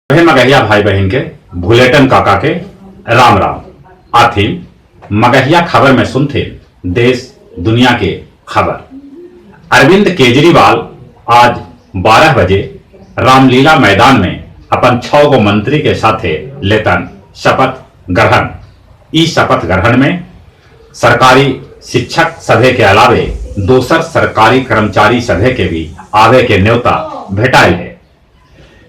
सभी मगहिया भाई बहन के भुलेटन काका के राम राम। आथी मगहिया खबर में सुनते देश दुनिया के खबर। अरविंद केजरीवाल आज 12 बजे रामलीला मैदान में अपन 6 गो मंत्री के साथे लेतन शपथ ग्रहण। इस शपथ ग्रहण में सरकारी शिक्षक सभे के अलावे दोसर सरकारी कर्मचारी सभे के भी आवे के न्योता भेटायल है।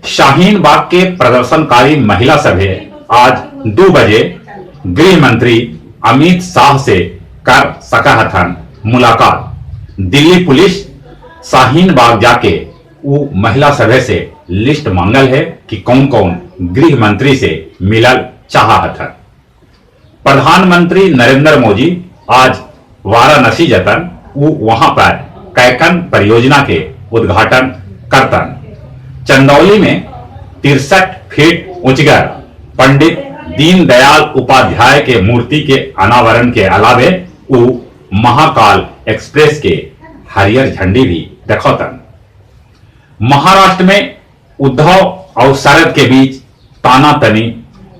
शाहीन बाग के प्रदर्शनकारी महिला सभे आज 2 बजे गृह मंत्री अमित शाह से कर सकहथन मुलाकात। दिल्ली पुलिस शाहीन बाग जाके वो महिला सभे से लिस्ट मांगल है कि कौन कौन गृह मंत्री से मिलल चाहथन। प्रधानमंत्री नरेंद्र मोदी आज वाराणसी जतन वो वहां पर कैकन परियोजना के उद्घाटन करतन। चंदौली में 63 फीट ऊंचगर पंडित दीनदयाल उपाध्याय के मूर्ति के अनावरण के अलावे वो महाकाल एक्सप्रेस के हरियर झंडी भी दिखौतन। महाराष्ट्र में उद्धव और शरद के बीच तानातनी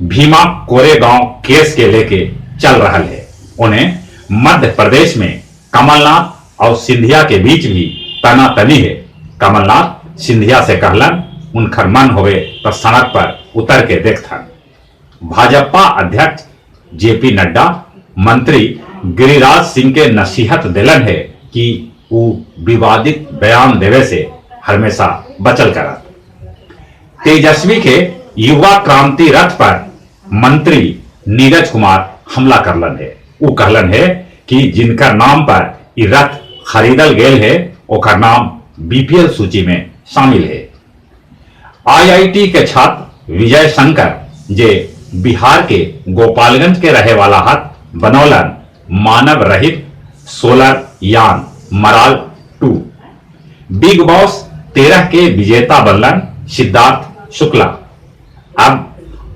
भीमा कोरेगांव केस के लेके चल रहा है। उन्हें मध्य प्रदेश में कमलनाथ और सिंधिया के बीच भी तानातनी है। कमलनाथ सिंधिया से कहलन उनकर मन होवे तो सड़क पर उतर के देखथन। भाजपा अध्यक्ष जेपी नड्डा मंत्री गिरिराज सिंह के नसीहत दिलन है कि वो विवादित बयान देवे से हमेशा बचल करत। तेजस्वी के युवा क्रांति रथ पर मंत्री नीरज कुमार हमला करलन है। वो कहलन है कि जिनका नाम पर ये रथ खरीदल गेल है ओकर नाम बीपीएल सूची में शामिल है। आईआईटी के छात्र विजय शंकर जे बिहार के गोपालगंज के रहे वाला हाथ बनौलन मानव रहित सोलर यान मराल 2। बिग बॉस 13 के विजेता बनलन सिद्धार्थ शुक्ला। अब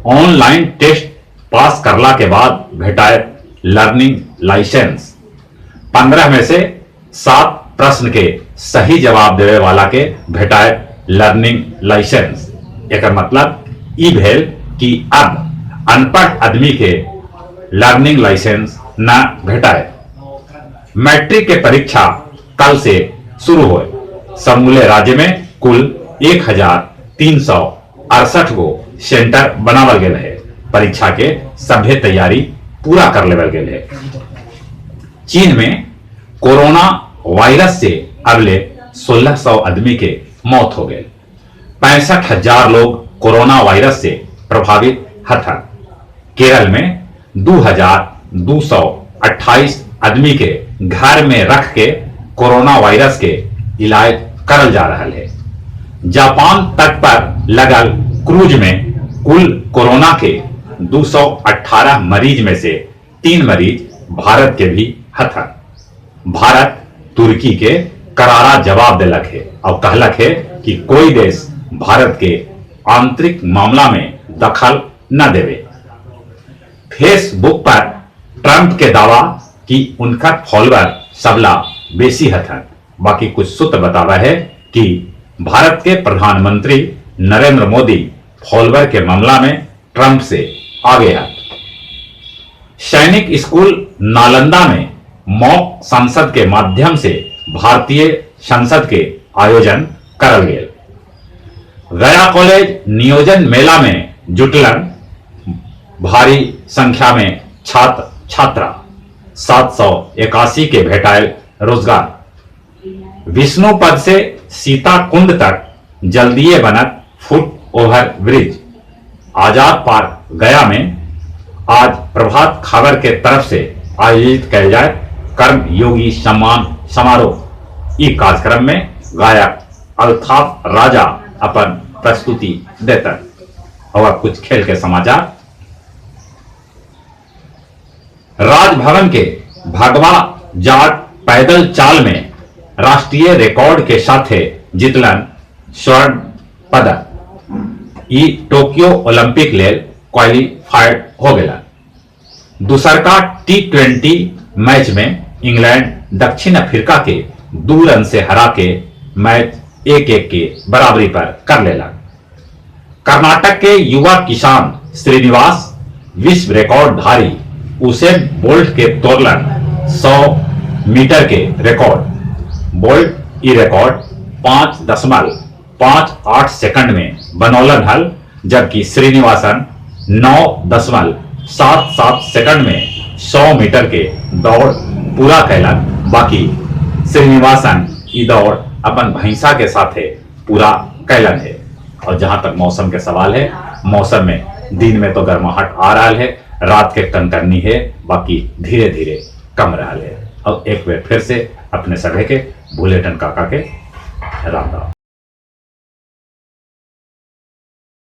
ऑनलाइन टेस्ट पास करला के बाद भेटाए लर्निंग लाइसेंस। 15 में से 7 प्रश्न के सही जवाब देवे वाला के भेटाए लर्निंग लाइसेंस। एक मतलब ई भेल कि अब अनपढ़ आदमी के लर्निंग लाइसेंस न भेटाए। मैट्रिक के परीक्षा कल से शुरू हो। समूले राज्य में कुल 1368 गो सेंटर बनावल गए है। परीक्षा के सभ्य तैयारी पूरा कर लेवल गए है। चीन में कोरोना वायरस से अगले 1600 आदमी के मौत हो गए। 65,000 लोग कोरोना वायरस से प्रभावित हथन। केरल में 2228 आदमी के घर में रख के कोरोना वायरस के इलाज करल जा रहा है। जापान तट पर लगल क्रूज में कुल कोरोना के 218 मरीज में से 3 मरीज भारत के भी हथन। भारत तुर्की के करारा जवाब दिलक है और कहलक है कि कोई देश भारत के आंतरिक मामला में दखल न देवे। फेसबुक पर ट्रंप के दावा कि उनका फॉलोअर सबला बेसी हथन। बाकी कुछ सूत्र बतावा है कि भारत के प्रधानमंत्री नरेंद्र मोदी फॉलोअर के मामला में ट्रंप से आगे है। सैनिक स्कूल नालंदा में मॉक संसद के माध्यम से भारतीय संसद के आयोजन करल गए। गया कॉलेज नियोजन मेला में जुटलन भारी संख्या में छात्र छात्रा। 781 के भेटायल रोजगार। विष्णुपद से सीता कुंड तक जल्दीए बनत फुट ओवर ब्रिज। आजाद पार्क गया में आज प्रभात खबर के तरफ से आयोजित किया जाए कर्म योगी सम्मान समारोह। इस कार्यक्रम में गायक अल्ताफ राजा अपन प्रस्तुति देता। और कुछ खेल के समाचार। राजभवन के भगवा जाट पैदल चाल में राष्ट्रीय रिकॉर्ड के साथ जीतलन स्वर्ण पदक। ई टोक्यो ओलंपिक लेल क्वालिफाइड हो गया। दूसरका T20 मैच में इंग्लैंड दक्षिण अफ्रीका के 2 रन से हरा के मैच 1-1 के बराबरी पर कर लेला। कर्नाटक के युवा किसान श्रीनिवास विश्व रिकॉर्डधारी उसेन बोल्ट के तोड़लन 100 मीटर के रिकॉर्ड। बोल्ट ई रिकॉर्ड 5.58 सेकंड में बनौलन हल, जबकि श्रीनिवासन 9.77 सेकंड में 100 मीटर के दौड़ पूरा कैलन। बाकी श्रीनिवासन ई दौड़ अपन भैंसा के साथे पूरा कैलन है। और जहां तक मौसम के सवाल है, मौसम में दिन में तो गर्माहट आ रहा है, रात के कनकनी है, बाकी धीरे धीरे कम रहा है। अब एक बार फिर से अपने सभी के भूलेटन काका के राम राम।